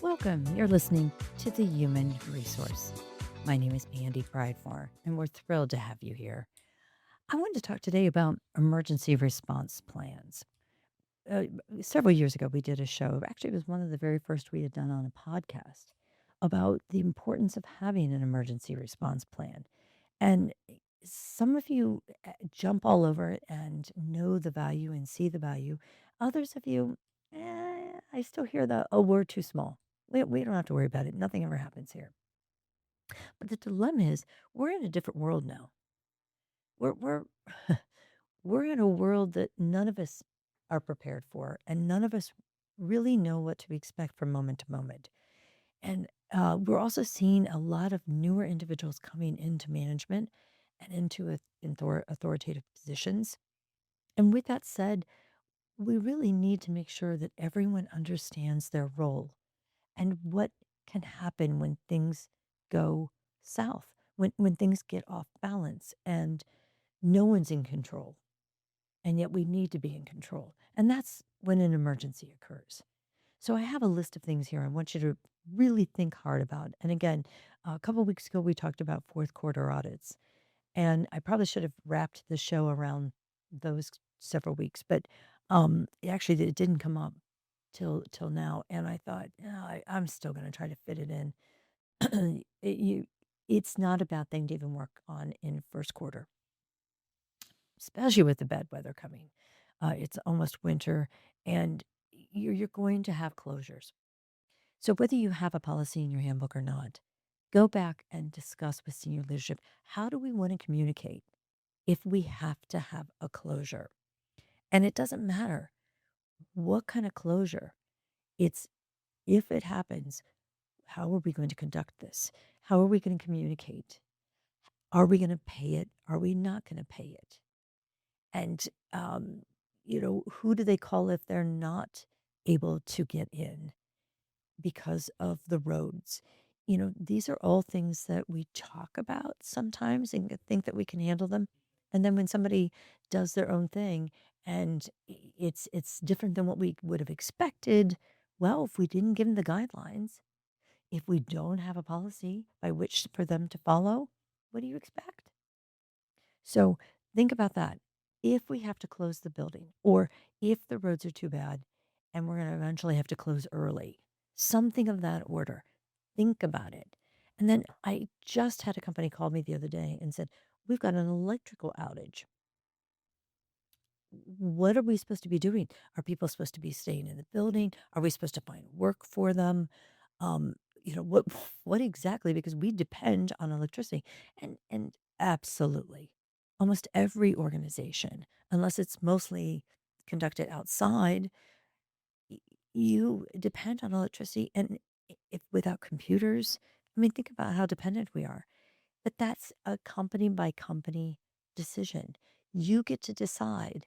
Welcome. You're listening to The Human Resource. My name is Pandy, and we're thrilled to have you here. I wanted to talk today about emergency response plans. Uh, Several years ago, we did a show. Actually, it was one of the very first we had done on a podcast about the importance of having an emergency response plan. And some of you jump all over it and know the value and see the value. Others of you, I still hear oh, we're too small. We don't have to worry about it. Nothing ever happens here. But the dilemma is we're in a different world now. We're we're in a world that none of us are prepared for, and none of us really know what to expect from moment to moment. And we're also seeing a lot of newer individuals coming into management and into authoritative positions. And with that said, we really need to make sure that everyone understands their role and what can happen when things go south, when things get off balance and no one's in control. And yet we need to be in control. And that's when an emergency occurs. So I have a list of things here I want you to really think hard about. And again, a couple of weeks ago, we talked about fourth quarter audits. And I probably should have wrapped the show around those several weeks, but actually, it didn't come up till now. And I thought, "Yeah, I'm still going to try to fit it in. It's not a bad thing to even work on in first quarter, especially with the bad weather coming. It's almost winter, and you're going to have closures. So whether you have a policy in your handbook or not, go back and discuss with senior leadership, how do we want to communicate if we have to have a closure? And it doesn't matter what kind of closure. It's if it happens, how are we going to conduct this? How are we going to communicate? Are we going to pay it? Are we not going to pay it? And, who do they call if they're not able to get in because of the roads? These are all things that we talk about sometimes and think that we can handle them. And then when somebody does their own thing and it's different than what we would have expected, well, if we didn't give them the guidelines, if we don't have a policy by which for them to follow, what do you expect? So think about that. If we have to close the building, or if the roads are too bad and we're going to eventually have to close early, something of that order, think about it. And then I just had a company call me the other day and said, we've got an electrical outage. What are we supposed to be doing? Are people supposed to be staying in the building? Are we supposed to find work for them? Um, what what exactly? Because we depend on electricity, and absolutely, almost every organization, unless it's mostly conducted outside, you depend on electricity, and if without computers, I mean, think about how dependent we are. But that's a company by company decision. You get to decide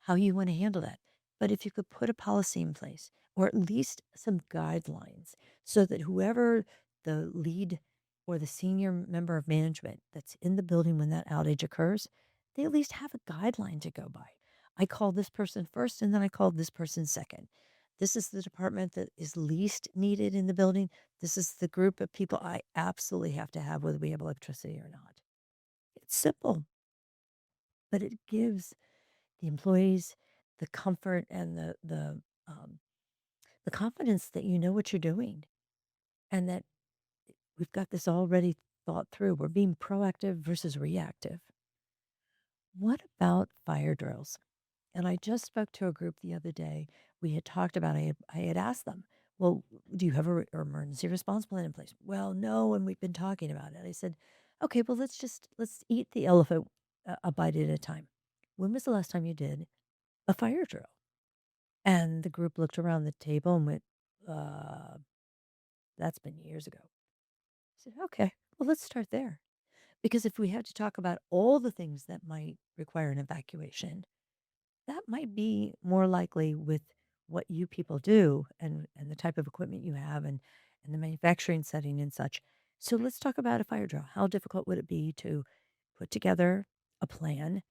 how you want to handle that. But if you could put a policy in place or at least some guidelines so that whoever the lead or the senior member of management that's in the building when that outage occurs, they at least have a guideline to go by. I call this person first and then I call this person second. This is the department that is least needed in the building. This is the group of people I absolutely have to have whether we have electricity or not. It's simple, but it gives the employees the comfort and the confidence that you know what you're doing and that we've got this already thought through. We're being proactive versus reactive. What about fire drills? And I just spoke to a group the other day. We had talked about, I had asked them, well, do you have a emergency response plan in place? Well, no, and we've been talking about it. I said, okay, well, let's eat the elephant a bite at a time. When was the last time you did a fire drill? And the group looked around the table and went, uh, that's been years ago. I said, okay, well, let's start there. Because if we had to talk about all the things that might require an evacuation, that might be more likely with what you people do and the type of equipment you have and the manufacturing setting and such. So let's talk about a fire drill. How difficult would it be to put together a plan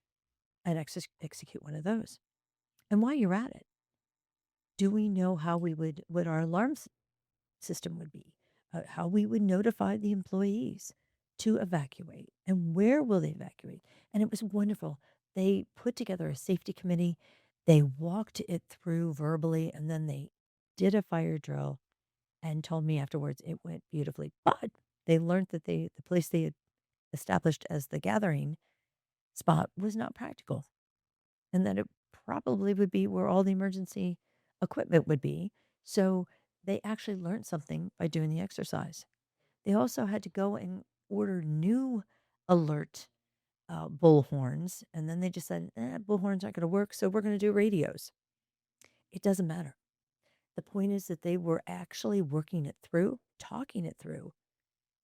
and execute one of those? And while you're at it, do we know how we would our alarms? system would be, how we would notify the employees to evacuate and where will they evacuate. And it was wonderful. They put together a safety committee. They walked it through verbally and then they did a fire drill and told me afterwards it went beautifully. But they learned that the place they had established as the gathering spot was not practical and that it probably would be where all the emergency equipment would be. So they actually learned something by doing the exercise. They also had to go and order new alert bullhorns, and then they just said, bullhorns aren't going to work, so we're going to do radios. It doesn't matter. The point is that they were actually working it through, talking it through,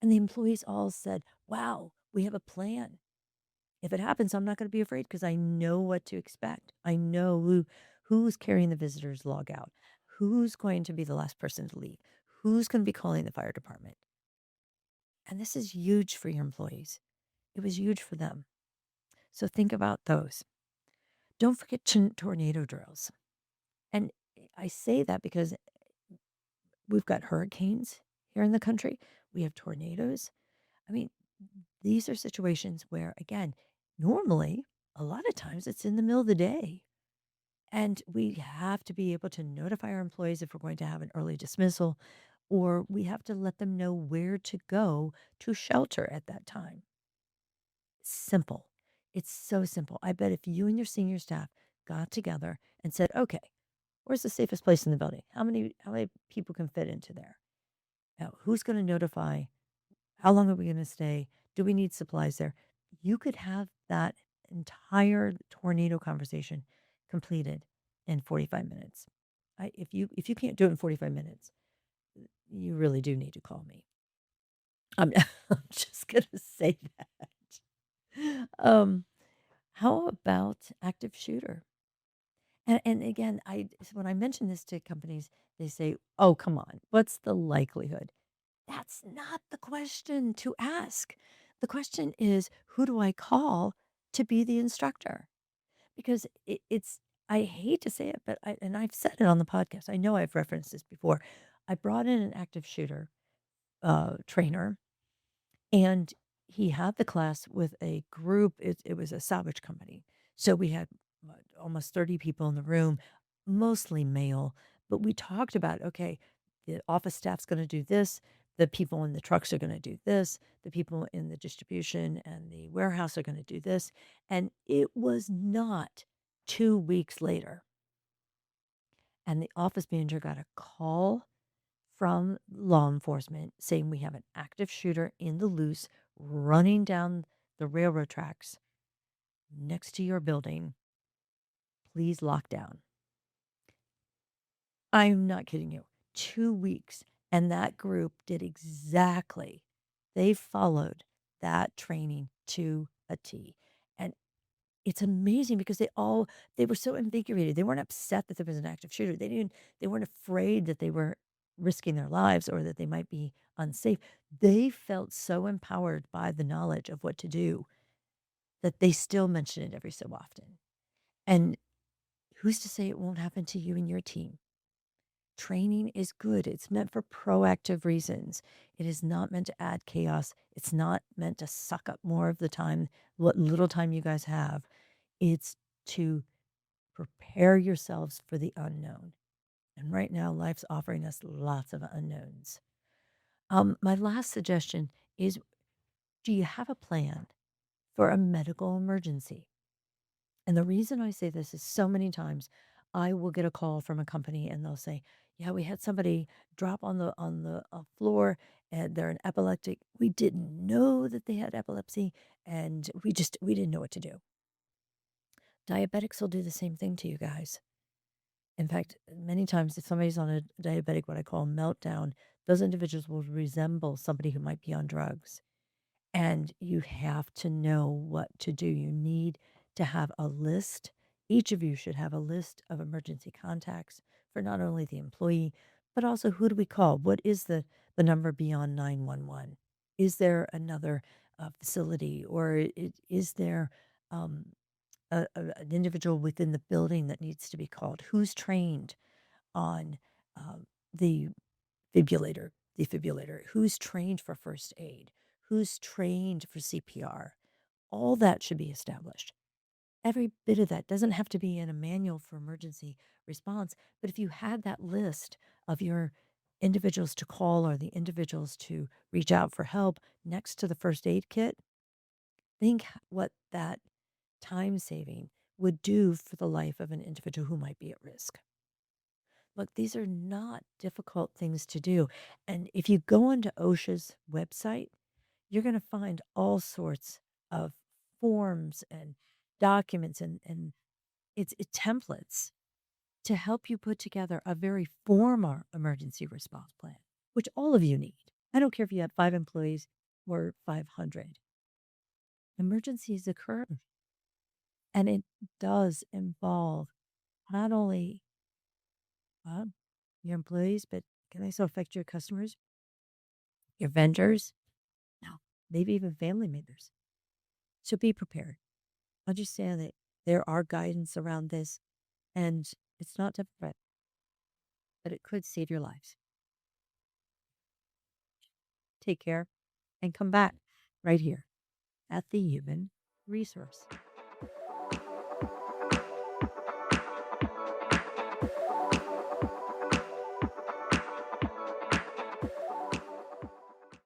and the employees all said, wow, we have a plan. If it happens, I'm not going to be afraid because I know what to expect. I know who's carrying the visitor's log out, who's going to be the last person to leave, who's going to be calling the fire department. And this is huge for your employees. It was huge for them. So think about those. Don't forget tornado drills. And I say that because we've got hurricanes here in the country. We have tornadoes. I mean, these are situations where, again, normally, a lot of times it's in the middle of the day. And we have to be able to notify our employees if we're going to have an early dismissal, or we have to let them know where to go to shelter at that time. Simple. It's so simple. I bet if you and your senior staff got together and said, okay, where's the safest place in the building? How many people can fit into there? Now, who's going to notify? How long are we going to stay? Do we need supplies there? You could have that entire tornado conversation completed in 45 minutes. If you can't do it in 45 minutes, you really do need to call me. I'm, I'm just going to say that. How about active shooter? And again, when I mention this to companies, they say, "Oh, come on, what's the likelihood?" That's not the question to ask. The question is, who do I call to be the instructor? Because it's, I hate to say it, but and I've said it on the podcast. I know I've referenced this before. I brought in an active shooter trainer, and he had the class with a group. It was a salvage company. So we had almost 30 people in the room, mostly male. But we talked about, okay, the office staff's going to do this. The people in the trucks are going to do this. The people in the distribution and the warehouse are going to do this. And it was not 2 weeks later. And the office manager got a call from law enforcement saying we have an active shooter in the loose running down the railroad tracks next to your building. Please lock down. I'm not kidding you. 2 weeks. And that group did exactly, they followed that training to a T. And it's amazing because they were so invigorated. They weren't upset that there was an active shooter. They weren't afraid that they were risking their lives or that they might be unsafe. They felt so empowered by the knowledge of what to do that they still mention it every so often. And who's to say it won't happen to you and your team? Training is good. It's meant for proactive reasons. It is not meant to add chaos. It's not meant to suck up more of the time, what little time you guys have. It's to prepare yourselves for the unknown. And right now, life's offering us lots of unknowns. My last suggestion is, do you have a plan for a medical emergency? And the reason I say this is so many times I will get a call from a company and they'll say, "Yeah, we had somebody drop on the floor and they're an epileptic. We didn't know that they had epilepsy and we didn't know what to do." Diabetics will do the same thing to you guys. In fact, many times if somebody's on a diabetic, what I call meltdown, those individuals will resemble somebody who might be on drugs. And you have to know what to do. You need to have a list. Each of you should have a list of emergency contacts for not only the employee, but also who do we call? What is the number beyond 911? Is there another facility or is there um, an individual within the building that needs to be called? Who's trained on the defibrillator, who's trained for first aid, who's trained for CPR. All that should be established. Every bit of that doesn't have to be in a manual for emergency response, but if you had that list of your individuals to call or the individuals to reach out for help next to the first aid kit, think what that time saving would do for the life of an individual who might be at risk. Look, these are not difficult things to do. And if you go onto OSHA's website, you're going to find all sorts of forms and documents and it's templates to help you put together a very formal emergency response plan, which all of you need. I don't care if you have 5 employees or 500. Emergencies occur, and it does involve not only uh, your employees, but can also affect your customers, your vendors, now maybe even family members. So be prepared. Understand that there are guidance around this, and it's not different, but it could save your lives. Take care and come back right here at the Human Resource.